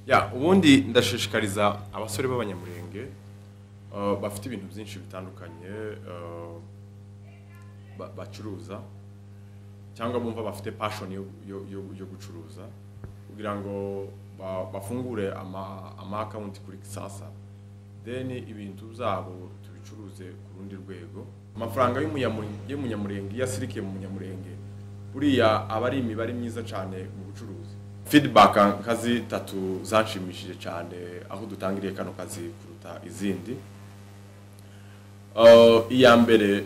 ya ubundi ndashishikariza abasore b'abanyamurenge bafite ibintu byinshi bitandukanye bacuruza cyangwa bumva bafite passion yo gucuruza kugira ngo bafungure ama account kuri Kisasa, then ibintu byabo tubicuruze ku rundi rwego. Amafaranga y'umunyamurenge yasirikiye mu munyamurenge buriya abari imibare myiza cyane mu bucuruzi. Feedback nkazi tatu zanshimishije cyane aho dutangiriye kano kazi kuruta izindi. Iya mbere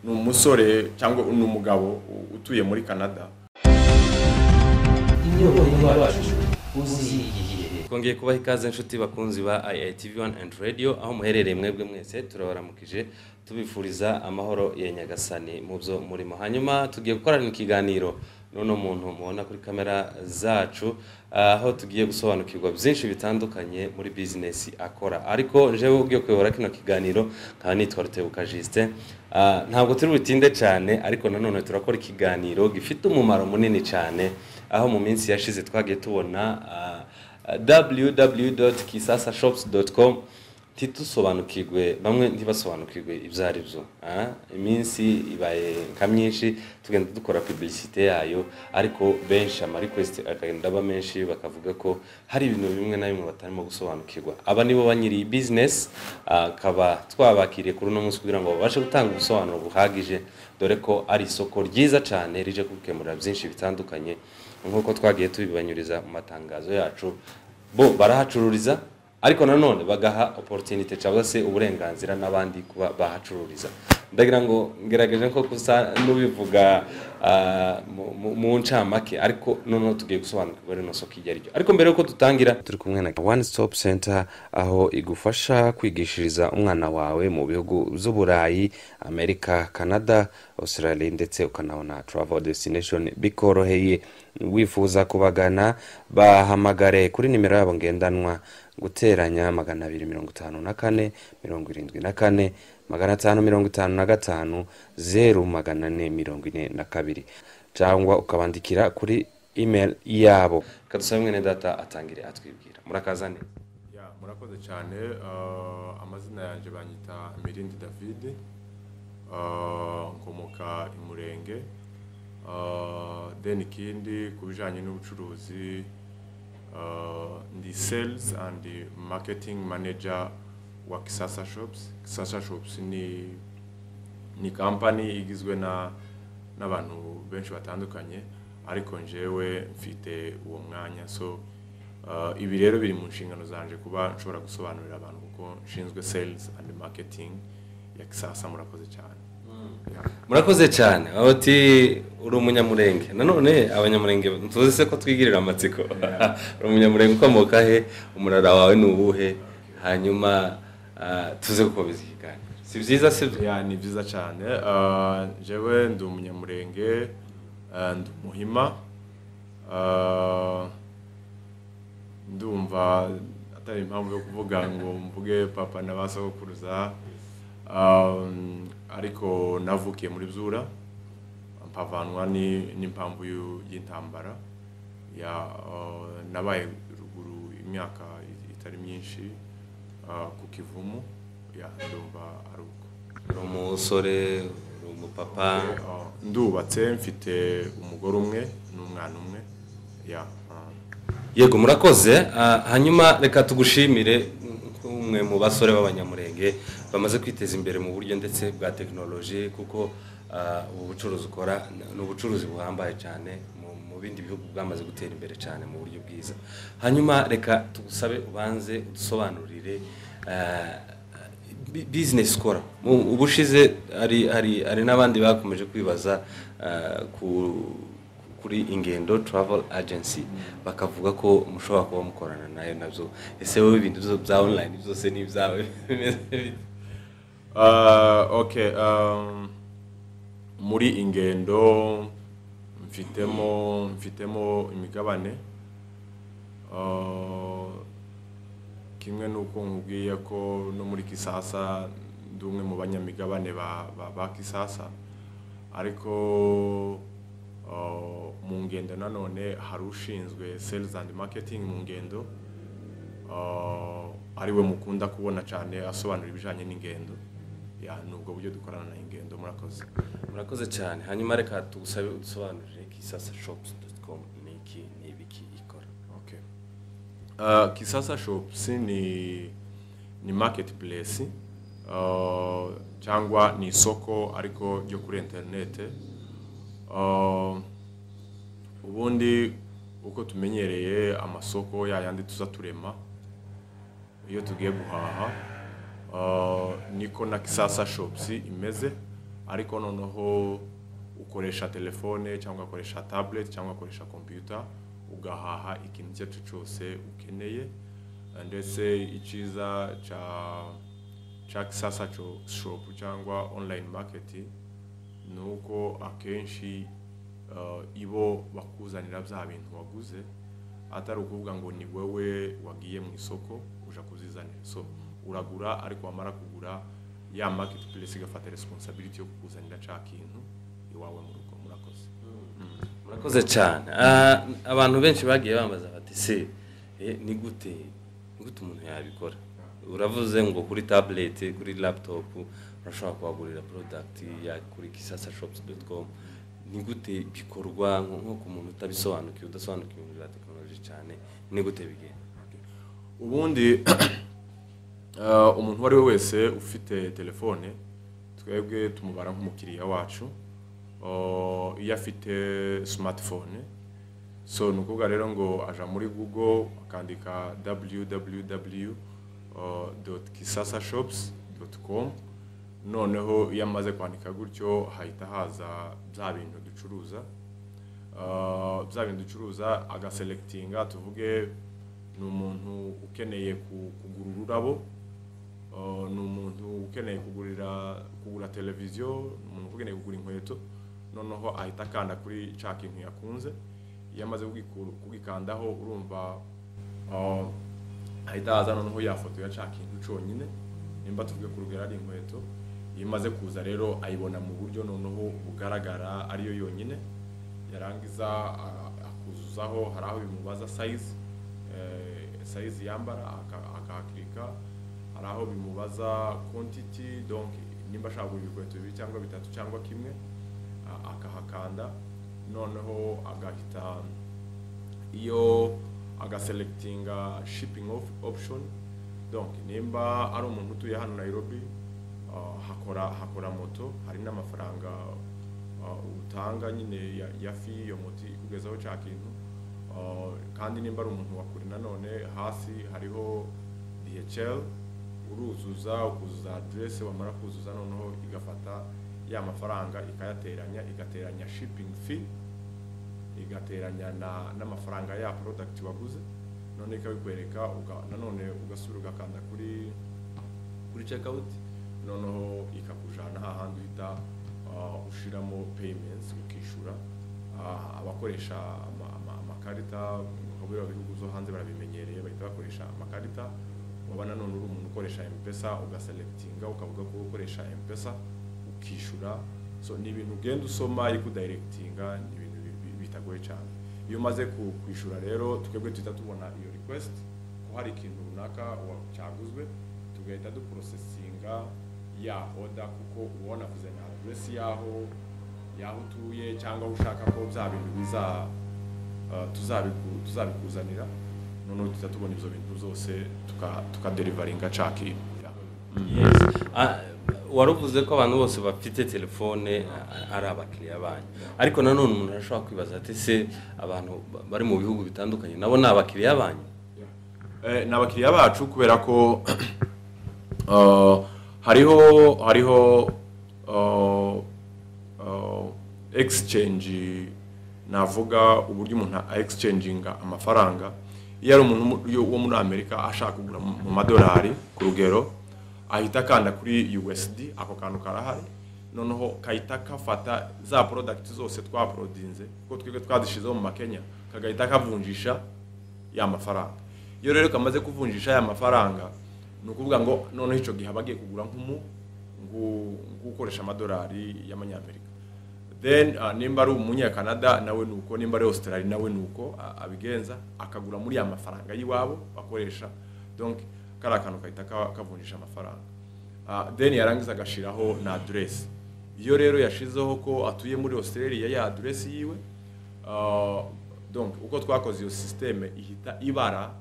ni umusore cyangwa n'umugabo utuye muri Canada. Twongeye kubaha ikaze inshuti bakunzi ba IITV1 and Radio aho muherereye mwebwe mwese turabaramukije tubifuriza amahoro ya Nyagasani mu byo murimo. Hanyuma tugiye gukorana ikiganiro nono muntu mubona kuri kamera zacu aho tugiye gusobanukirwa byinshi bitandukanye muri business akora, ariko jewe ugiye kuyobora kino kiganiro kandi nitwa Rutebuka Justin. Ntabwo turi butinde cyane, ariko nanone turakora ikiganiro gifite umumaro munini cyane aho mu minsi yashize twagiye tubona www.kisasashops.com titusobanukirwe, bamwe ntibasobanukirwe ibyo ari byo. Iminsi ibaye nka myinshi tugenda dukora publicité yayo, ariko benshi ama request akagenda ba menshi bakavuga ko hari ibintu bimwe na bimwe batarimo gusobanukirwa. Aba nibo banyiri business kaba twabakiriye kuri no munsi kugira ngo babashe gutanga ubusobanuro buhagije, dore ko ari isoko ryiza cyane rije gukemura byinshi bitandukanye nkuko twagiye tubibanyuriza mu matangazo yacu. Bo barahacururiza, ariko nanone bagaha opportunity cyangwa se uburenganzira n'abandi kuba bahacururiza. Ndagira ngo ngerageje ko kusa nubivuga mu ncamake, ariko none tugiye gusobanukirwa reno soko ijyaryo. Ariko mbere yuko dutangira turi kumwe na One Stop Center aho igufasha kwigishiriza umwana wawe mu bihugu z'Uburayi, Amerika, Canada, Australia ndetse ukanabona travel destination bikoroheye. Wifuza kubagana bahamagare kuri nimero yabo ngendanwa guteranya 254 74 555 0 cyangwa ukabandikira kuri email yabo. Kadusaba mwene data atangire atwibwira. Murakazane. Ya murakoze cyane. Amazina yanje banyita Mirindi David, nkomoka imurenge. Then ikindi kubijanye n'ubucuruzi ndi sales and marketing manager wa Kisasa Shops. Kisasa Shops ni company igizwe n'abantu benshi batandukanye, ariko njewe mfite uwo mwanya. So ibi rero biri mu nshingano zanje kuba nshobora gusobanurira abantu kuko nshinzwe sales and marketing ya Kisasa. Murakoze cyane. Murakoze cyane. Ati uri umunyamurenge. Nanone abanyamurenge tuzi se ko twigirira amatsiko. Uri umunyamurenge ukomoka he? Umurara wawe ni ubuhe? Hanyuma tuze gukomeza ikiganiro. Si byiza se? Ya ni byiza cyane. Jewe ndi umunyamurenge, ndi Muhima. Ndumva atari impamvu yo kuvuga ngo mvuge papa na basokuruza, ariko navukiye muri Byura mpavanwa n'impamvu y'intambara ya nabaye ruguru imyaka itari myinshi ku Kivumu. Ya ndumva ari uko. Umusore, umupapa. Ndubatse mfite umugore umwe n'umwana umwe. Ya Yego murakoze. Hanyuma reka tugushimire umwe mu basore b'abanyamurenge bamaze kwiteza imbere mu buryo ndetse bwa technology, kuko ubucuruzi ukora n'ubucuruzi buhambaye cyane mu bindi bihugu bwamaze gutera imbere cyane mu buryo bwiza. Hanyuma reka tugusabe ubanze udusobanurire business ukora. Ubushize ari n'abandi bakomeje kwibaza kuri Ingendo Travel Agency, bakavuga ko mushobora kuba mukorana nayo nabyo. Ese wowe ibintu bya online byose ni ibyawe? Okay, muri Ingendo mfitemo imigabane. Kimwe nuko nkubwiye ko no muri Kisasa ndi umwe mu banyamigabane ba Kisasa, ariko mu ngendo nanone hari ushinzwe sales and marketing mu ngendo ariwe mukunda kubona cyane asobanura ibijanye n'ingendo nubwo buryo dukorana na ingendo. Murakoze cyane. Hanyuma reka tugusabe udusobanurire kisasashops.com niki nibiki ikora. Okay. Kisasa Shops ni marketplace cyangwa ni isoko ariko ryo kuri internet. Ubundi uko tumenyereye amasoko yayandi tuza turema iyo tugiye guhaha, niko na Kisasa Shops imeze, ariko noneho ukoresha telefone cyangwa ukoresha tablet cyangwa ukoresha computer ugahaha ikintu cyacu cyose ukeneye. Ndetse iciza cha Kisasa Shop cyangwa online market nuko akenshi ibo bakuzanira bya bintu waguze, atari ukuvuga ngo ni wewe wagiye mu isoko uja kuzizanira. So uragura, ariko wamara kugura ya marketplace igafata responsibility yo kukuzanira ca kintu iwawe mu rugo. Murakoze cyane. Abantu benshi bagiye bambaza bati se ni gute umuntu yabikora? Uravuze ngo kuri tablet, kuri laptop urashobora kuhagurira product ya kuri kisasashops.com. Ni gute bikorwa nko ku muntu utabisobanukiye, udasobanukiye ibintu bya technology cyane, ni gute bigenda? Ubundi umuntu wari wese ufite telefone twebwe tumubara nk'umukiriya wacu iyo afite smartphone. So nukuvuga rero ngo aja muri Google akandika www.kisasashops.com. noneho iyo amaze kwandika gutyo hahita haza bya bintu ducuruza, agaselectinga. Tuvuge ni umuntu ukeneye kugura ururabo, ni umuntu ukeneye kugura televiziyo, ni umuntu ukeneye kugura inkweto, noneho ahita akanda kuri ca kintu yakunze. Iyo amaze kugikandaho urumva ahita haza noneho ya foto ya ca kintu cyonyine, nimba tuvuge ku rugero ari inkweto. Iyo imaze kuza rero ayibona mu buryo noneho bugaragara ariyo yonyine. Yarangiza akuzuzaho, hari aho bimubaza size yambara akaklika, hari aho bimubaza quantity, donc nimba ashaka kugura ibikweto 2 cyangwa 3 cyangwa kimwe akahakanda. Noneho agahita iyo agaselectinga shipping option, donc nimba ari umuntu utuye hano Nairobi hakora moto, hari n'amafaranga utanga nyine ya fee yo moto kugezaho ca kintu. Kandi nimba ari umuntu wakuri nanone hasi hariho DHL, uruzuza ukuzuza address, wamara kuzuza noneho igafata ya mafaranga igateranya shipping fee, igateranya n'amafaranga ya product waguze, none ikabikwereka nanone ugasubira ugakanda kuri checkout, noneho ikakujana hahandi uhita ushiramo payments ukishura. Abakoresha amakarita kubera bihugu zo hanze barabimenyereye, bahita bakoresha amakarita. Wabana none uri umuntu ukoresha M-Pesa ugaselectinga ukavuga ko ukoresha M-Pesa ukishura. So ni ibintu ugenda usoma ariko directinga ni ibintu bitagoye cyane. Iyo maze kwishura rero twebwe tuhita tubona iyo request ko hari ikintu runaka cyaguzwe, tugahita duprocessinga ya order kuko ubona kuzana address yaho utuye cyangwa ushaka ko bya bintu biza tuzabikuzanira. Noneho tuhita tubona ibyo bintu zose tukadeliveringa caki. Yes. Waruvuze ko abantu bose bafite telefone ari abakiriya banyu, ariko nanone umuntu arashobora kwibaza ati se abantu bari mu bihugu bitandukanye nabo ni abakiriya banyu? Ni abakiriya bacu kubera ko hariho exchange, navuga uburyo umuntu exchanginga amafaranga. Iyo ari umuntu wo muri Amerika ashaka kugura mu madolari ku rugero, ahita kanda kuri USD, ako kantu karahari, noneho kahita kafata za product zose twaprodinze kuko twebwe twadishizeho mu Makenya, kagahita kavunjisha ya mafaranga. Iyo rero kamaze kuvunjisha ya mafaranga, nukuvuga ngo noneho ico gihe bagiye kugura gukoresha amadolari y'amanyamerika, then nimba ari umunyakanada nawe nuko, nimba ari Australia nawe nuko abigenza, akagura muri ya mafaranga yiwabo bakoresha, donc kari akantu kahita kavunjisha amafaranga. Then yarangiza agashiraho na address. Iyo rero yashizeho ko atuye muri Australia ya address yiwe, donc uko twakoze iyo systeme ihita ibara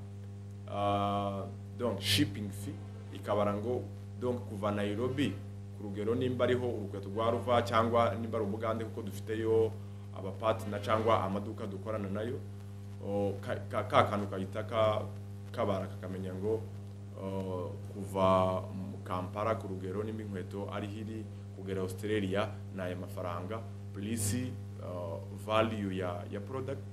donc shipping fee ikabara ngo donc kuva Nairobi ku rugero nimba ariho urukweto rwa ruva cyangwa nimba ari Ubugande kuko dufiteyo aba partner cyangwa amaduka dukorana nayo, ka kantu kahita kabara kakamenya ngo kuva Kampala ku rugero nimba inkweto ari hiri kugera Australia na aya mafaranga plus value ya product,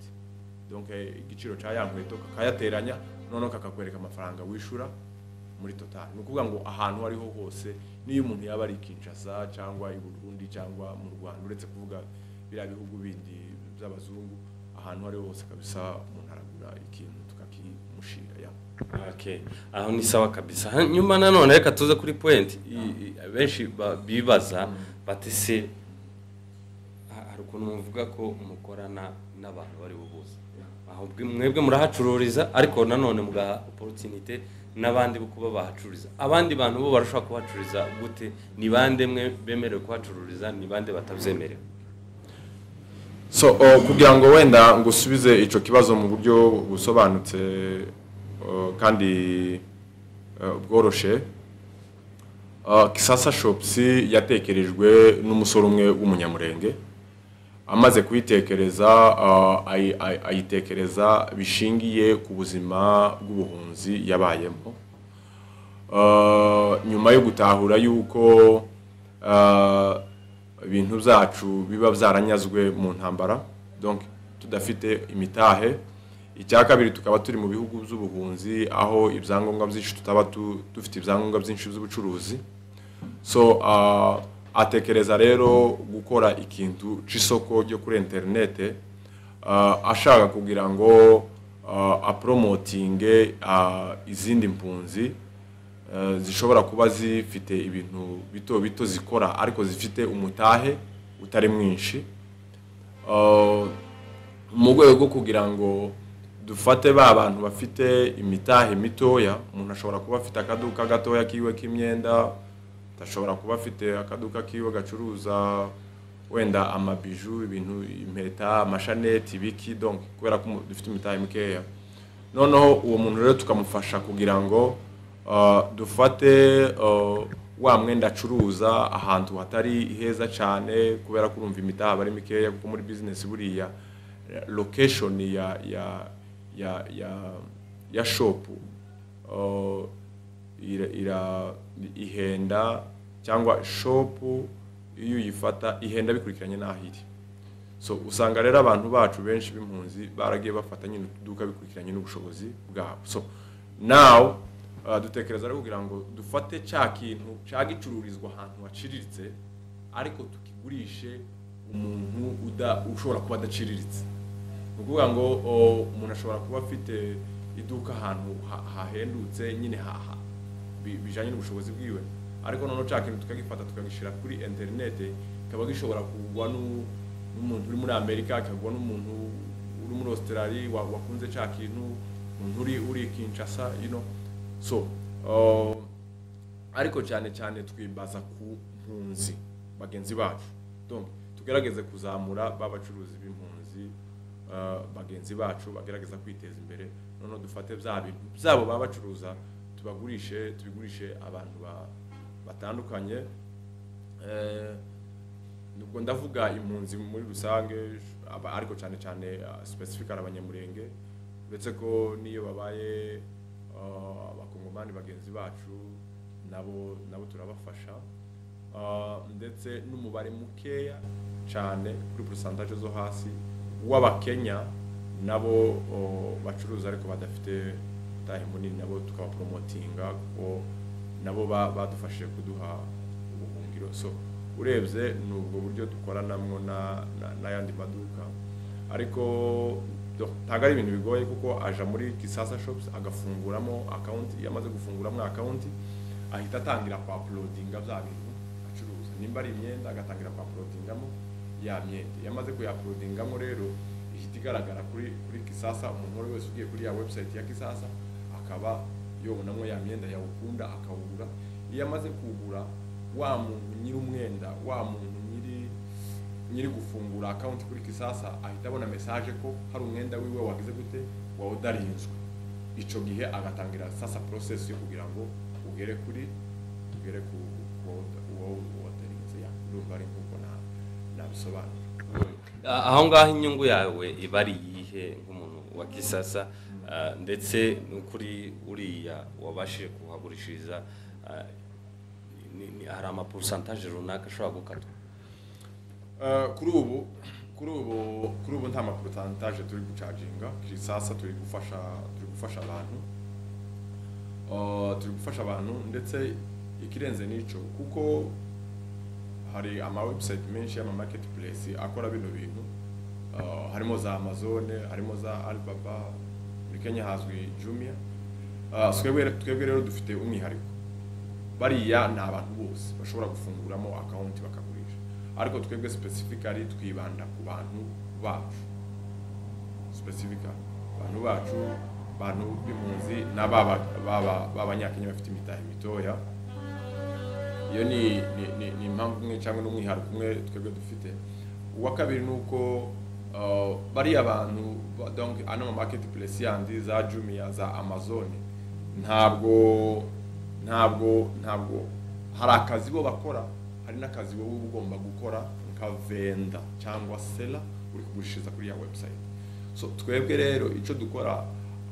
donc igiciro ca ya nkweto kakayateranya noneho kakakwereka amafaranga wishura muri total. Nukuvuga ngo ahantu ariho hose niyo umuntu yaba ari Kinshasa cyangwa i Burundi cyangwa mu Rwanda, uretse kuvuga bira bihugu bindi by'abazungu, ahantu ariho hose kabisa umuntu aragura ikintu tukakimushira ya. Okay, aho ni sawa kabisa. Nyuma nanone reka tuze kuri point benshi bibaza batise hari ukuntu muvuga ko mukorana n'abantu bari bubuze, aho mwebwe murahacururiza ariko nanone mugaha opportunity n'abandi bo kuba bahacururiza. Abandi bantu bo barashaka kuhacururiza gute? Ni bande mwe bemerewe kuhacururiza, ni bande batavyemerewe? So kugira ngo wenda ngusubize ico kibazo mu buryo busobanutse kandi bworoshe, Kisasa Shops yatekerejwe n'umusoro umwe w'umunyamurenge, amaze kuyitekereza ayitekereza bishingiye ku buzima bw'ubuhunzi yabayemo, nyuma yo gutahura yuko ibintu byacu biba byaranyazwe mu ntambara, donc tudafite imitahe. Icya kabiri tukaba turi mu bihugu by'ubuhunzi aho ibyangombwa byinshi tutaba dufite ibyangombwa byinshi by'ubucuruzi. So atekereza rero gukora ikintu c'isoko ryo kuri internet, ashaka kugira ngo apromotinge izindi mpunzi zishobora kuba zifite ibintu bito bito zikora ariko zifite umutahe utari mwinshi, mu rwego rwo kugira ngo dufate ba bantu bafite imitahe mitoya. Umuntu ashobora kuba afite akaduka gatoya kiwe k'imyenda, ashobora kuba afite akaduka kiwe gacuruza wenda amabiju, ibintu impeta, amashaneti, biki, donc kubera ko dufite imitahe mikeya. Noneho uwo muntu rero tukamufasha kugira ngo dufate wa mwenda acuruza ahantu hatari heza cyane, kubera ko urumva imitahe bari mikeya, kuko muri business buriya location ya shop ihenda, cyangwa shop iyo uyifata ihenda bikurikiranye n'ahiri. So usanga rero abantu bacu benshi b'impunzi baragiye bafata nyine utuduka bikurikiranye n'ubushobozi bwabo. So now dutekereza rero kugira ngo dufate cya kintu cyagicururizwa ahantu haciriritse ariko tukigurishe umuntu ushobora kuba adaciriritse. Nukuvuga ngo umuntu ashobora kuba afite iduka ahantu hahendutse nyine bijanye n'ubushobozi bwiwe, ariko noneho cya kintu tukagifata tukagishira kuri internet, kaba gishobora kugwa n'umuntu uri muri Amerika, kagwa n'umuntu uri muri Australia wakunze cya kintu, umuntu uri Kinshasa, you know. So ariko cyane cyane twibaza ku mpunzi bagenzi bacu, donc tugerageze kuzamura babacuruzi b'impunzi bagenzi bacu bagerageza kwiteza imbere, noneho dufate bya bintu byabo babacuruza tubigurishe abantu batandukanye. Nuko ndavuga impunzi muri rusange, ariko cyane cyane specific abanyamurenge, uretse ko niyo babaye abakongomani bagenzi bacu nabo turabafasha, ndetse n'umubare mukeya cyane kuri percentage zo hasi w'abakenya nabo bacuruza ariko badafite tahe munini, nabo tukaba promotinga ko nabo badufashije kuduha ubuhungiro. So urebye n'ubwo buryo dukoranamwo n'ayandi maduka, ariko ntabwo ari ibintu bigoye kuko aja muri Kisasa Shops agafunguramo account. Iyo amaze gufunguramo account ahita atangira kwa uploadinga bya bintu acuruza, nimba ari imyenda agatangira kwa uploadingamo, ya myenda yamaze kuyaploadingamo rero ihita igaragara kuri Kisasa. Umuntu wese ugiye kuri ya website ya Kisasa akaba yobonamo ya myenda yawukunda akawugura. Iyo amaze kugura, wa muntu nyiri umwenda, wa muntu nyiri gufungura account kuri Kisasa ahita abona message ko hari umwenda wiwe wagize gute wawudarinzwe. Ico gihe agatangira sasa process yo kugira ngo ugere ku wadarinze ya urumva ari nkuko nabisobanura. Aho ngaho inyungu yawe iba ari iyihe nk'umuntu wa Kisasa, ndetse n'ukuri uriya wabashije kuhagurishiriza hari ama pourcentage runaka ashobora gukatwa? Kuri ubu nta pourcentage turi gucharginga. Kisasa turi gufasha abantu ndetse ikirenze nico kuko hari ama website menshi y'ama marketplace akora bino bintu. Harimo za Amazon, harimo za Alibaba, muri Kenya hazwi Jumia. Twebwe rero dufite umwihariko. Bariya ni abantu bose bashobora gufunguramo account bakagurisha, ariko twebwe specifically twibanda ku bantu bacu, bantu b'impunzi n'abanyakenya bafite imitahe mitoya. Iyo ni impamvu imwe cyangwa n'umwihariko umwe twebwe dufite. Uwa kabiri nuko bariya abantu donc ano marketplace yandi za Jumia, za Amazon, ntabwo hari akazi bo bakora, hari n'akazi wowe ugomba gukora nka venda cyangwa seller uri kugurishiriza kuri ya website. So twebwe rero ico dukora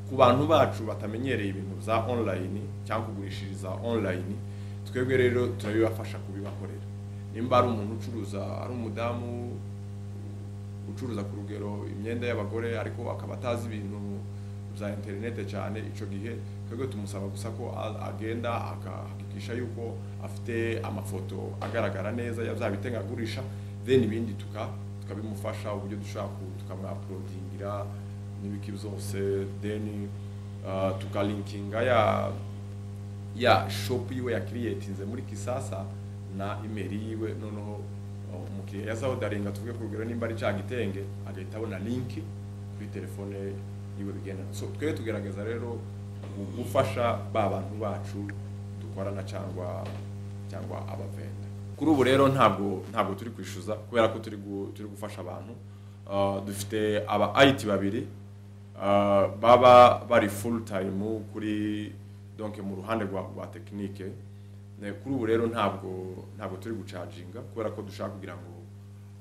ku bantu bacu batamenyereye ibintu za online cyangwa kugurishiriza online, twebwe rero turabibafasha kubibakorera. Nimba ari umuntu ucuruza, ari umudamu ucuruza ku rugero imyenda y'abagore ariko akaba atazi ibintu za internet cyane, ico gihe twebwe tumusaba gusa ko agenda akahakikisha yuko afite amafoto agaragara neza yazabitenga agurisha, then ibindi tukabimufasha uburyo dushaka tukamwa-uploadingira n'ibiki byose, then tukalinkinga ya shop yiwe ya creatinze muri Kisasa na email yiwe. Noneho umukiriya yazaodaringa tuvuge ku rugero nimba ari cyagitenge agahita abona link kuri telefone yiwe bigenda. So twebwe tugerageza rero gufasha ba bantu bacu dukorana cyangwa abavenda. Kuri ubu rero ntabwo turi kwishyuza kubera ko turi gufasha abantu. Dufite aba IT babiri baba bari full time kuri donc mu ruhande rwa technique. Kuri ubu rero ntabwo turi gucharginga kubera ko dushaka kugira ngo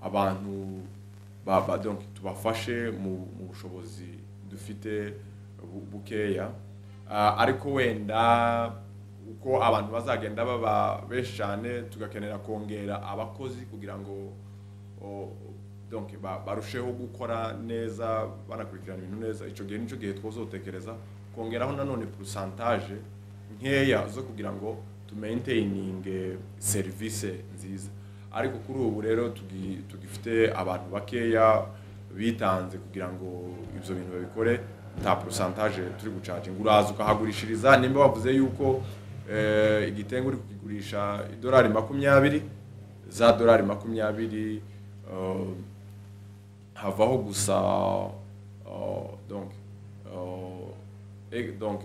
abantu donc tubafashe mu bushobozi dufite bukeya. Ariko wenda uko abantu bazagenda baba benshi cyane tugakenera kongera abakozi kugira ngo donc barusheho gukora neza banakurikirana ibintu neza. Ico gihe twozotekereza kongeraho nanone pourcentage nkeya zo kugira ngo to maintaining service nziza. Ariko kuri ubu rero tugifite abantu bakeya bitanze kugira ngo ibyo bintu babikore. Ta pourcentage turi gucharginga. Uraza ukahagurishiriza nimba wavuze yuko igitengo uri kugigurisha $20, za $20 havaho gusa donc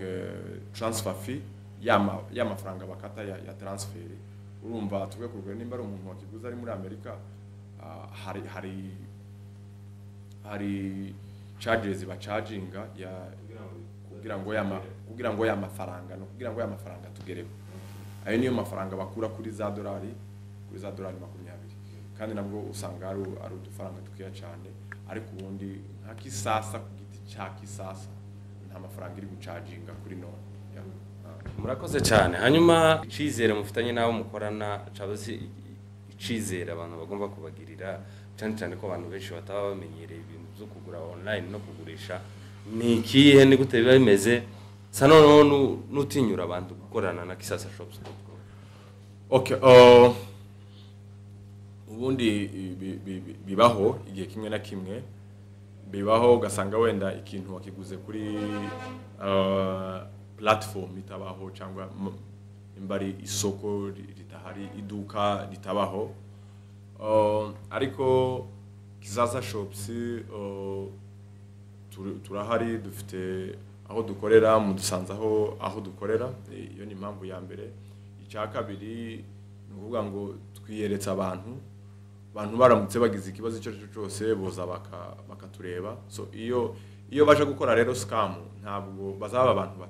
transfer fee y'amafaranga bakata ya transfer. Urumva tuvuge kurugero nimba ari umuntu wakiguze ari muri Amerika, hari charges bacharginga ya kugira ngo ya mafaranga tugereho. Ayo niyo mafaranga bakura kuri za $20, kandi nabwo usanga ari udufaranga tukiya cyane. Ariko ubundi nka Kisasa ku giti cya Kisasa nta mafaranga iri gucharginga kuri none. Murakoze cyane. Hanyuma icizere mufitanye nawo mukorana cabazi icizere abantu bagomba kubagirira cyane ko abantu benshi bataba bamenyereye ibintu byo kugura online no kugurisha, ni ikihe, ni gute biba bimeze sanono nutinyura abantu gukorana na Kisasa Shops? Okay, ubundi bibaho igihe kimwe na kimwe, bibaho ugasanga wenda ikintu wakiguze kuri platform itabaho cyangwa imbari isoko ritahari, iduka ritabaho. Ariko Kizaza Shops turahari, dufite aho dukorera, mudusanze aho dukorera. Iyo ni impamvu ya mbere. Icya kabiri ni ukuvuga ngo twiyeretse abantu baramutse bagize ikibazo icyo cyo cyose boza bakatureba. So iyo baje gukora rero scam, ntabwo bazaba abantu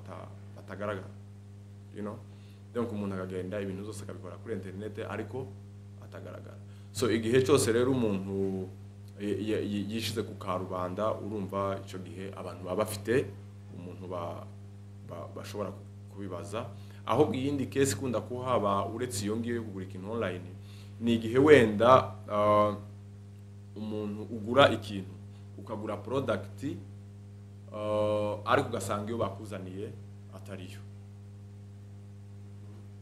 batagaragara, you know. Donc umuntu akagenda ibintu zose akabikora kuri internet ariko atagaragara. So igihe cyose rero umuntu yishize ku karubanda, urumva icyo gihe abantu baba bafite umuntu bashobora kubibaza. Aho iyindi case ikunda kuhaba uretse iyo ngiyo yo kugura ikintu online, ni igihe wenda umuntu ugura ikintu ukagura product ariko ugasanga iyo bakuzaniye atariyo.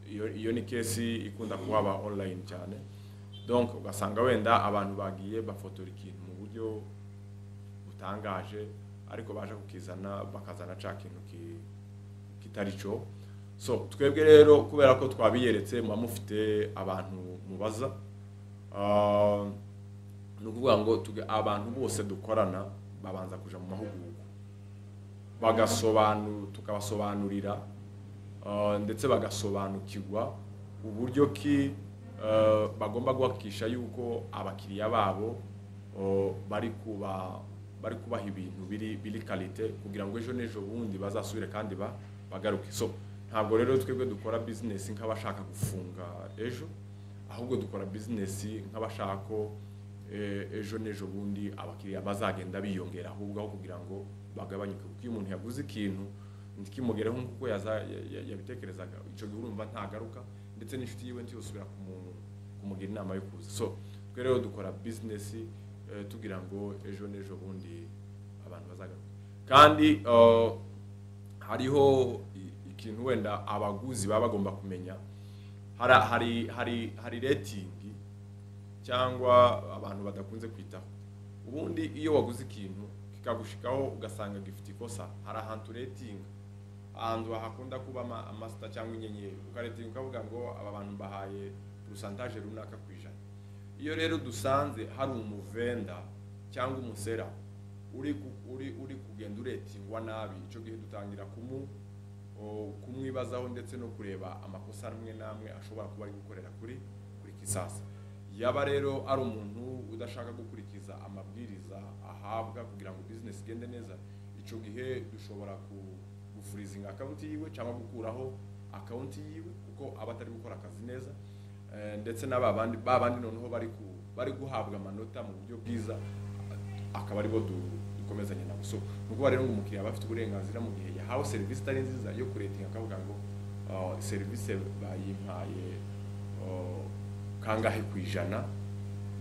Iyo ni case ikunda kuhaba online cyane. Donc ugasanga wenda abantu bagiye bafotora ikintu mu buryo butangaje ariko baje kukizana bakazana ca kintu kitari cyo. So twebwe rero kubera ko twabiyeretse mufite abantu mubaza, no kuvuga ngo abantu bose dukorana babanza kuja mu mahugurwa tukabasobanurira ndetse bagasobanukirwa uburyo ki bagomba guhakisha yuko abakiriya babo bari kubaha ibintu biri quality kugira ngo ejo nejo bundi bazasubire kandi bagaruke. So ntabwo rero twebwe dukora business nk'abashaka gufunga ejo, ahubwo dukora business nk'abashaka ko ejo nejo bundi abakiriya bazagenda biyongera, ahubwo aho kugira ngo bagabanyuke. Kuko iyo umuntu yaguze ikintu ntikimugereho nk'uko yabitekerezaga, icyo gihe urumva ntagaruka, ndetse n'inshuti yiwe ntiyosubira kumugira inama yo kuza. So twe rero dukora business tugira ngo ejo nejo bundi abantu bazagaruka. Kandi hariho ikintu wenda abaguzi baba bagomba kumenya, hari rating cyangwa abantu badakunze kwitaho. Ubundi iyo waguze ikintu kikagushikaho ugasanga gifite ikosa, hari ahantu rating, ahantu hakunda kuba amasita cyangwa inyenyeri, ukarating ukavuga ngo aba bantu bahaye pourcentage runaka kwijana. Iyo rero dusanze hari umuvenda cyangwa umusera uri kugenda uretingwa nabi, icyo gihe dutangira kumwibazaho ndetse no kureba amakosa amwe namwe ashobora kuba ari gukorera kuri Kisasa. Yaba rero ari umuntu udashaka gukurikiza amabwiriza ahabwa kugira ngo business igende neza, icyo gihe dushobora gufreezinga account yiwe cyangwa gukuraho account yiwe kuko aba atari gukora akazi neza. Ndetse babandi noneho bari guhabwa amanota mu buryo bwiza, akaba aribo dukomezanya nabo. So nuko rero ngo umukiriya bafite uburenganzira mu gihe yahawe service itari nziza yo kuretinga akavuga ngo service bayimpaye kangahe kwijana,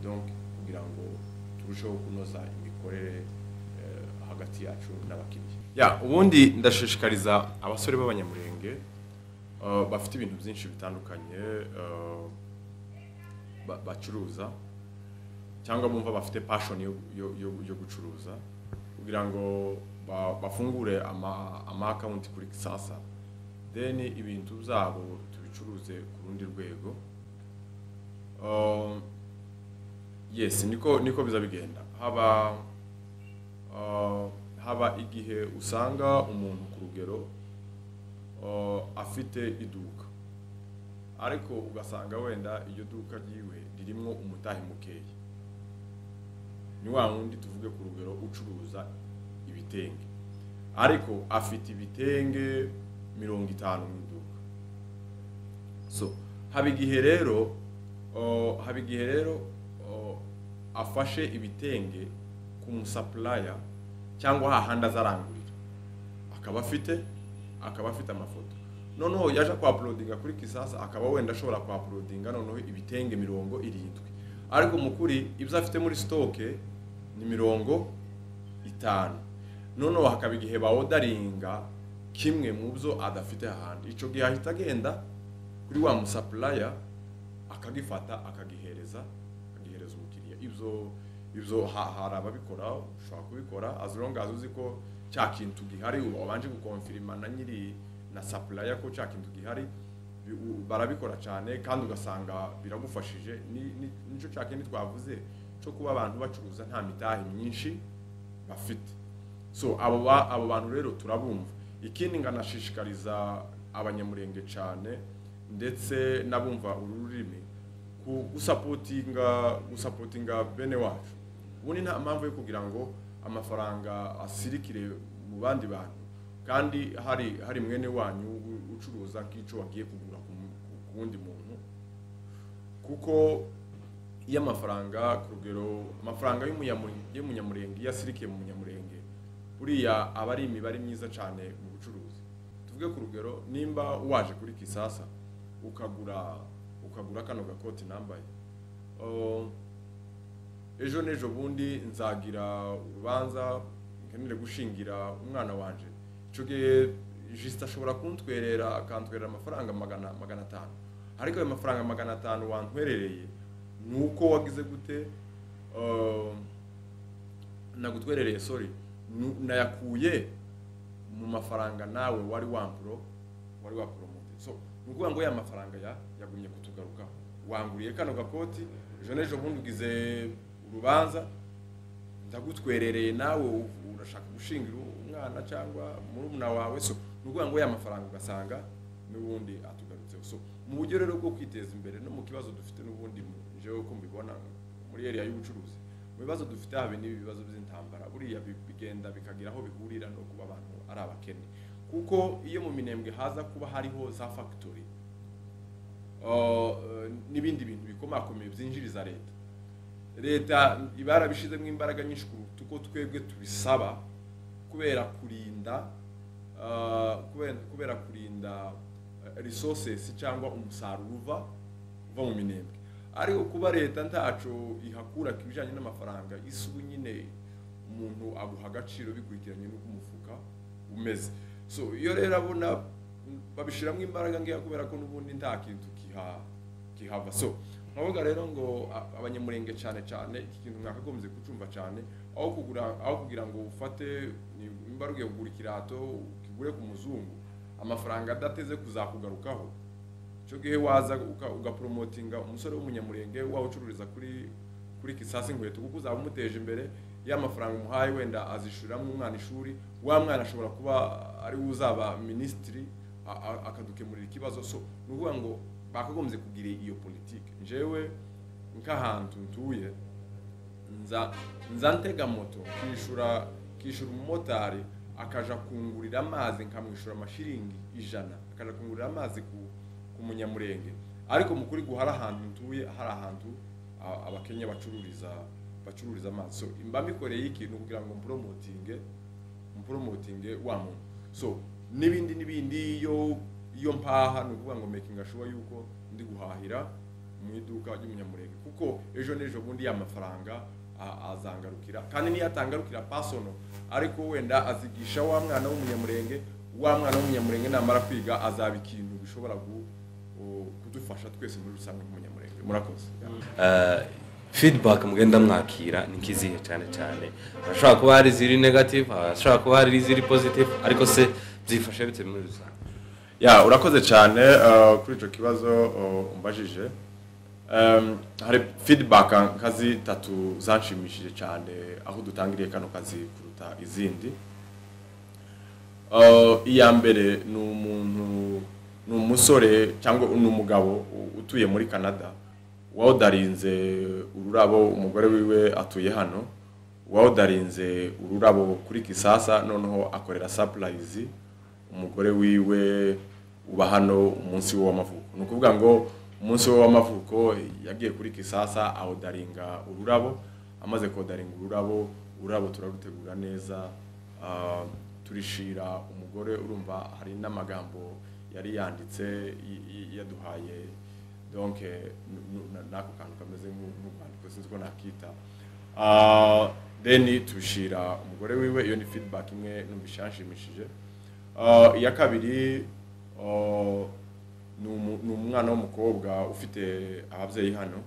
donc kugira ngo turusheho kunoza imikorere hagati yacu n'abakiriya. Ubundi ndashishikariza abasore b'abanyamurenge bafite ibintu byinshi bitandukanye bacuruza cyangwa bumva bafite passion yo gucuruza, kugira ngo bafungure ama account kuri Kisasa, then ibintu byabo tubicuruze ku rundi rwego. Yes, niko biza bigenda. Haba igihe usanga umuntu ku rugero afite iduka, ariko ugasanga wenda iyo duka ryiwe ririmo umutahe mukeya. Ni wa wundi tuvuge ku rugero ucuruza ibitenge, ariko afite ibitenge 50 mu iduka. So haba igihe rero afashe ibitenge ku musupplier cyangwa hahanda zarangurira, akaba afite amafoto, noneho yaje kwa uploadinga kuri Kisasa, akaba wenda ashobora kwa uploadinga noneho ibitenge 70, ariko mukuri ibyo afite muri stock ni 50. Noneho hakaba igihe bawodaringa kimwe mu byo adafite ahandi, ico gihe ahita agenda kuri wa musupplier akagifata akagihereza umukiriya. Ibyo hari ababikora, ushobora kubikora as long as uzi ko cya kintu gihari, ubanje gukonfirma na nyiri na supplier ko cya kintu gihari, barabikora cyane kandi ugasanga biragufashije. Nico cya kintu twavuze cyo kuba abantu bacuruza nta mitahe myinshi bafite. So abo bantu rero turabumva. Ikindi nganashishikariza abanyamurenge cyane ndetse nabumva ururimi gusapotinga bene wacu. Ubundi nta mpamvu yo kugira ngo amafaranga asirikire mu bandi bantu kandi hari mwene wanyu ucuruza nk'ico wagiye kugura ku wundi muntu, kuko iyo amafaranga kurugero amafaranga y'umunyamurenge yasirikiye mu munyamurenge buriya aba ari imibare myiza cyane mu bucuruzi. Tuvuge ku rugero nimba waje kuri Kisasa ukagura kano gakoti nambaye, ejo nejo bundi nzagira urubanza nkeneye gushingira umwana wanje, ico gihe juste ashobora kuntwerera akantwerera amafaranga 500, ariko ayo mafaranga 500 wantwerereye nuko wagize gute nagutwerereye nayakuye mu mafaranga nawe wari wapromote. So nukuvuga ngo ya mafaranga yagumye kutugaruka, wanguriye kano gakoti ejo nejo bundi ugize urubanza ndagutwerereye nawe urashaka gushingira umwana cyangwa murumuna wawe. So nukuvuga ngo ya mafaranga ugasanga n'ubundi atugarutseho. So mu buryo rero bwo kwiteza imbere no mu kibazo dufite n'ubundi jewe ko mbibona muri area y'ubucuruzi, mu bibazo dufite habe n'ibi bibazo by'intambara buriya bigenda bikagira aho bihurira no kuba abantu ari abakene, kuko iyo mu Minembwe haza kuba hariho za factory n'ibindi bintu bikomakomeye byinjiriza leta ibara bishizemo imbaraga nyinshi kuko twebwe tubisaba kubera kurinda resources cyangwa umusaruro uva mu Minembwe. Ariko kuba leta ntaco ihakura kibijanye n'amafaranga isubu nyine umuntu aguha agaciro bikurikiranye n'uko umufuka umeze. So iyo rero abona babishiramo imbaraga ngiya kubera ko n'ubundi nta kintu kihava. So nkavuga rero ngo abanyamurenge cyane iki kintu mwakagombye kucumva cyane, aho kugira ngo ufate imbaruge kugura ikirato kigure ku muzungu amafaranga adateze kuzakugarukaho. Cyo gihe waza ugapromotinga umusore w'umunyamurenge wawe ucururiza kuri Kisasa inkweto, kuko uzaba umuteje imbere, ya mafaranga umuhaye wenda azishuramo umwana ishuri, wa mwana ashobora kuba ari uzaba ministry akadukemurira ikibazo. So nukuvuga ngo bakagombye kugira iyo politike. Jewe nk'ahantu ntuye nza ntega moto kishura umumotari akaja kungurira amazi nkamwishura amashiringi 100, akaja kungurira amazi ku munyamurenge, ariko mukuri guhara ahantu ntuye hari ahantu abakenya bacururiza amazi. So imba mikoreye ikintu kugira ngo mpromotinge wa muntu. So nibindi iyo mpaha nukuvuga ngo making sure yuko ndi guhahira mu iduka ry'umunyamurenge, kuko ejo nejo bundi ya mafaranga azangarukira, kandi ni yatangarukira personal, ariko wenda azigisha wa mwana w'umunyamurenge namara kwiga azaba ikintu bishobora kudufasha twese muri rusange nk'umunyamurenge. Murakoze. Feedback mugenda mwakira ni kizihe cyane ashobora kuba hari ziri negative, ashobora kuba hari ziri positive, ariko se zifashe bite muri rusange? Urakoze cyane kuri ico kibazo umbajije. Hari feedback nkazi 3 zanshimishije cyane aho dutangiriye kano kazi kuruta izindi. Iya mbere ni umusore cyangwa umugabo utuye muri Canada wawudarinze ururabo, umugore wiwe atuye hano, wawudarinze ururabo kuri Kisasa, noneho akorera surprise umugore wiwe uba hano umunsi w'amavuko. Nukuvuga ngo umunsi w'amavuko yagiye kuri Kisasa awudaringa ururabo, amaze kodaringa ururabo turarutegura neza, turishira umugore. Urumva hari n'amagambo yari yanditse yaduhaye, donc nako kantu kameze nk'ubwandiko sinzi ko nakita, then tushira umugore wiwe. Iyo ni feedback imwe numvishashimishije. Iya kabiri ni umwana w'umukobwa ufite ababyeyi hano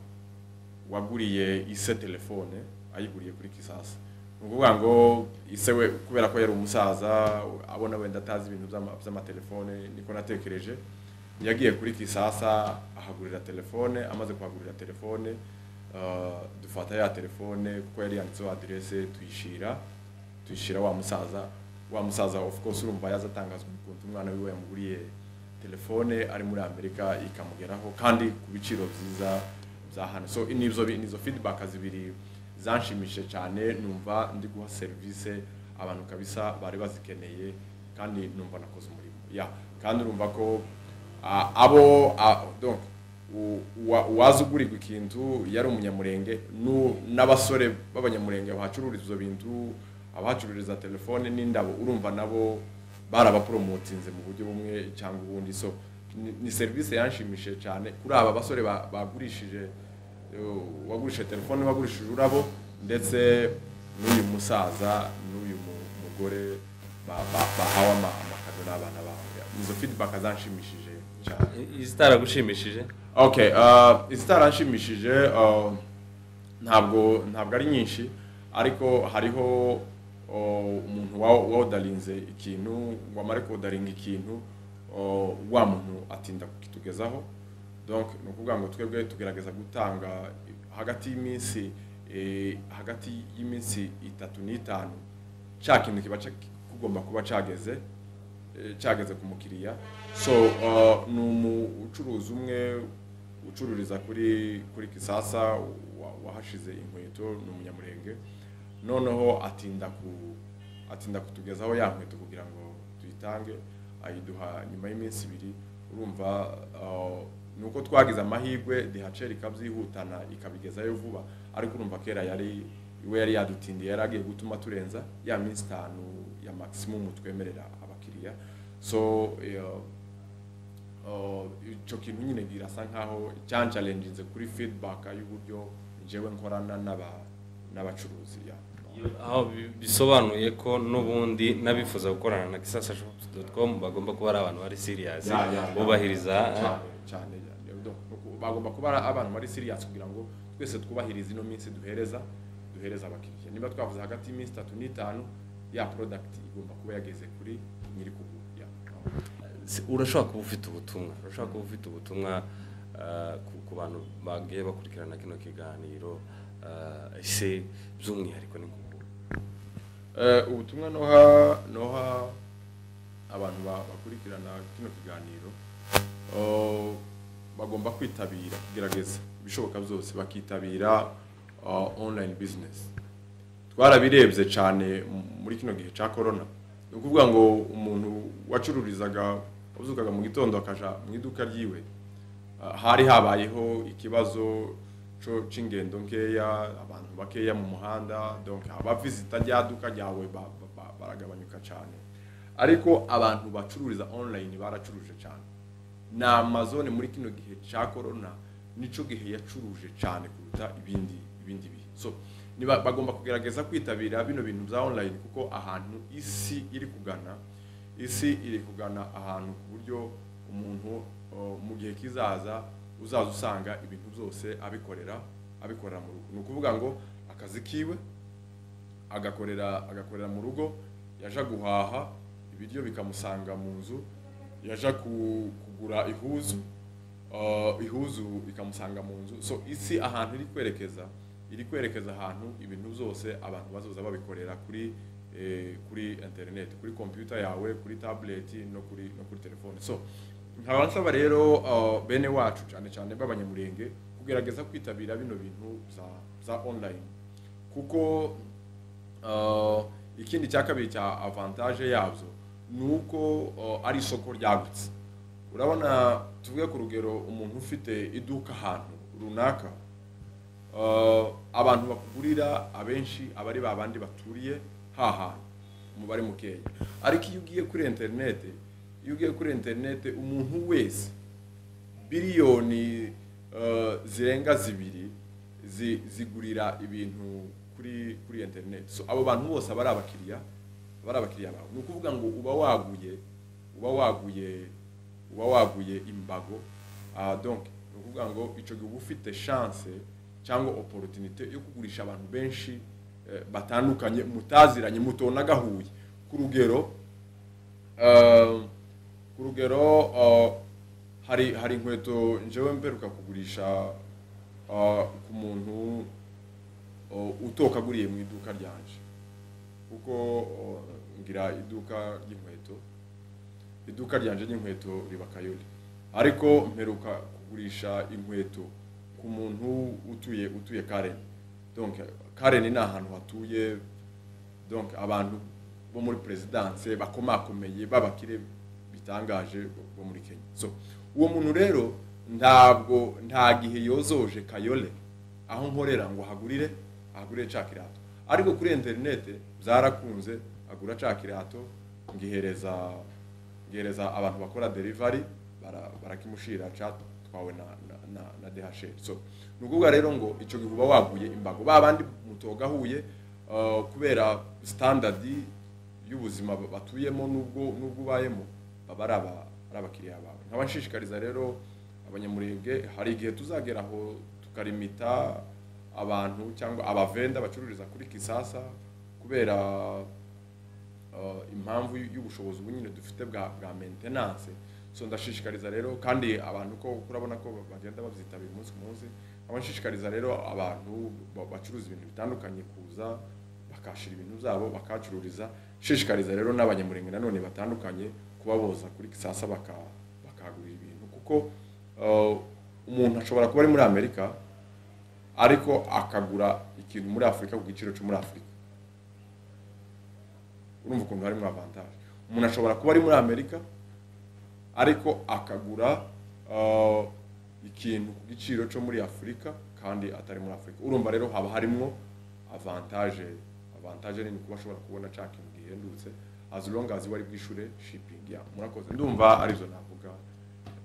waguriye ise telefone, ayiguriye kuri Kisasa. Nukuvuga ngo ise we kubera ko yari umusaza abona wenda atazi ibintu by'amatelefone, niko natekereje yagiye kuri Kisasa ahagurira telefone. Amaze kuhagurira telefone dufata ya telefone kuko yari yanditseho adresse tuyishira wa musaza of course urumva yazatangazwa ukuntu umwana wiwe yamuguriye telefone ari muri Amerika ikamugeraho kandi ku biciro byiza bya hano. So nizo feedback zibiri zanshimishije cyane, numva ndi guha service abantu kabisa bari bazikeneye kandi numva nakoze umurimo kandi urumva ko donc wazugurirwa ikintu yari umunyamurenge n'abasore b'abanyamurenge bahacururiza ibyo bintu, abahacururiza telefone n'indabo, urumva nabo barabapromotinze mu buryo bumwe cyangwa ubundi. So ni service yanshimishije cyane kuri aba basore wagurishije telefone, wagurishije urabo, ndetse n'uyu musaza n'uyu mugore bahawe amakado n'abana babo. Izo feedback zanshimishije cyane. Izitaragushimishije? Okay, izitaranshimishije ntabwo ari nyinshi, ariko hariho umuntu wodarinze ikintu, wamare kodaringa ikintu wa muntu atinda kukitugezaho. Donc no kuvuga ngo twebwe tugerageza gutanga hagati y'iminsi 3 n'itanu cya kintu kiba kugomba kuba cyageze ku mukiriya. So ni umucuruzi umwe ucururiza kuri Kisasa wahashize inkweto, ni umunyamurenge, noneho atinda kutugezaho ya nkweto kugira ngo tuyitange, ayiduha nyuma y'iminsi 2. urumva nuko twagize amahirwe DHL ikabyihutana ikabigezayo vuba, ariko urumva kera yari yadutindiye, yaragiye gutuma turenza ya minsi 5 ya maximum twemerera abakiriya. So icyo kintu nyine girasa nkaho challenges kuri feedback y'uburyo jewe nkorana n'abacuruzi. Aho bisobanuye ko n'ubundi nabifuza gukorana na kisasashop.com bagomba kuba ari abantu bari serious, bubahiriza cyane bagomba kuba abantu bari serious kugira ngo twese twubahiriza ino minsi duhereza abakiriya. Niba twavuze hagati y'iminsi 3 n'itanu, ya product igomba kuba yageze kuri nyiri kugura. Urashobora kuba ufite ubutumwa ku bantu bagiye bakurikirana kino kiganiro, ese by'umwihariko ni ngubu ubutumwa noha abantu bakurikirana kino kiganiro, bagomba kwitabira, kugerageza ibishoboka byose bakitabira online business. Twarabirebye cyane muri kino gihe cya corona, ni ukuvuga ngo umuntu wacururizaga uzukaga mu gitondo akaja mu iduka ryiwe, hari habayeho ikibazo c'ingendo nkeya, abantu bakeya mu muhanda, donc abavizita ryaduka ryawe baragabanyuka cyane. Ariko abantu bacururiza online baracuruje cyane. Na Amazon muri kino gihe cya corona nico gihe yacuruje cyane kuruta ibindi bihe. So bagomba kugerageza kwitabira bino bintu bya online, kuko ahantu isi iri kugana ahantu ku buryo umuntu mu gihe kizaza uzaza usanga ibintu byose abikorera mu rugo. Ni ukuvuga ngo akazi kiwe agakorera mu rugo, yaja guhaha ibiryo bikamusanga mu nzu, yaja kugura ihuzu ikamusanga mu nzu. So isi ahantu iri kwerekeza ahantu ibintu byose abantu bazoza babikorera kuri internet, kuri computer yawe, kuri tablet no kuri telefone. So nk'abansaba rero bene wacu cyane b'abanyamurenge kugerageza kwitabira bino bintu za online, kuko ikindi cya kabiri cya avantage yabyo nuko ari isoko ryagutse. Urabona, tuvuge ku rugero, umuntu ufite iduka ahantu runaka, abantu bakugurira abenshi abari babandi baturiye hahantu umubare mukeya. Ariko iyo ugiye kuri internet umuntu wese biliyoni zirenga 2 zigurira ibintu kuri internet. So abo bantu bose abari abakiriya bawe. Ni ukuvuga ngo uba waguye imbago. Donc ni ukuvuga ngo icyo gihe ufite chance cyangwa opportunity yo kugurisha abantu benshi batandukanye mutaziranye, mutona gahuye. Ku rugero hari inkweto njewe mperuka kugurisha ku muntu utokaguriye mu iduka ryanje kuko ngira iduka ryanje ry'inkweto riba Kayole ariko mperuka kugurisha inkweto ku muntu utuye Karen. Donc Karen ni ahantu hatuye donc abantu bo muri presidence bakomakomeye babakire bitangaje bo muri Kenya. So uwo muntu rero nta gihe yozoje Kayole aho nkorera ngo hagurire ca kirato ariko kuri internet byarakunze agura ca kirato ngihereza abantu bakora delivery barakimushira chat twawe na DHL. So nukuvuga rero ngo ico gihuba waguye imbago babandi mutogahuye kubera standard y'ubuzima batuyemo nubwo ubayemo baba arabakiriya bawe. Nkabashishikariza rero abanyamurenge hari igihe tuzageraho tukarimita abantu cyangwa abavenda bacururiza kuri Kisasa kubera impamvu y'ubushobozi bunyine dufite bwa maintenance. So ndashishikariza rero kandi abantu ko kurabona ko bagenda bavyitabira umunsi ku munsi, abashishikariza rero abantu bacuruza ibintu bitandukanye kuza bakashira ibintu zabo bakacururiza. Shishikariza rero n'abanyamurenge nanone batandukanye kubaboza kuri Kisasa bakagurira ibintu kuko umuntu ashobora kuba ari muri Amerika ariko akagura ikintu muri Afrika ku giciro cyo muri Afrika. Urumva ukuntu harimo avantage. Umuntu ashobora kuba ari muri Amerika ariko akagura ikintu ku giciro cyo muri Afrika kandi atari muri Afrika. Urumva rero haba harimo avantage nini kuba ashobora kubona cyakintu gihendutse as long as wari bwishure shipping ya murakoze. Ndumva arizo navuga.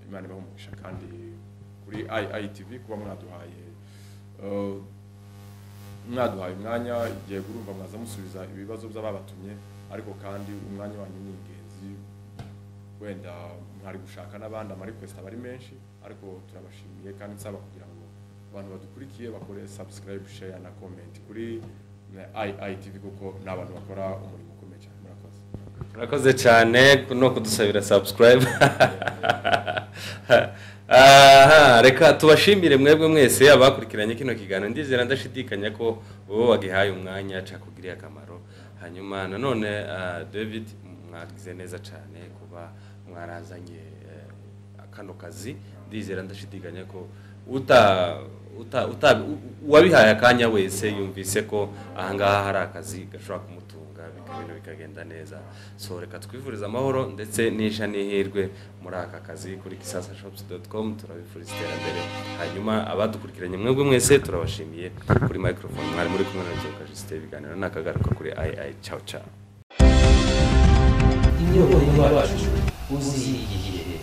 Imana ibamugisha kandi kuri IITV kuba mwaduhaye umwanya igihe urumva mwaza musubiza ibibazo by'ababatumye ariko kandi umwanya wanyu ni ingenzi. Wenda mwari gushaka n'abandi ama request abari menshi ariko turabashimiye kandi nsaba kugira ngo abantu badukurikiye bakore subscribe, share na comment kuri IITV kuko n'abantu bakora umurimo ukomeye cyane. Murakoze cyane no kudusabira subscribe. Reka tubashimire mwebwe mwese abakurikiranye kino kiganiro. Ndizera ndashidikanya ko wowe wagihaye umwanya cakugiriye akamaro. Hanyuma nanone David mwagize neza cyane kuba mwarazanye kano kazi. Ndizera ndashidikanya ko wabihaye akanya wese yumvise ko ahangaha hari akazi gashobora kumutunga ibintu bikagenda neza. So reka twifuriza amahoro ndetse n'isha n'ihirwe muri aka kazi kuri kisasashops.com. turabifuriza iterambere. Hanyuma abadukurikiranye mwebwe mwese turabashimiye. Kuri microphone mwari muri kumwe na Nzoka Justin, ibiganiro nakagaruka kuri ciao ciao. Inyo wacu uzi igihe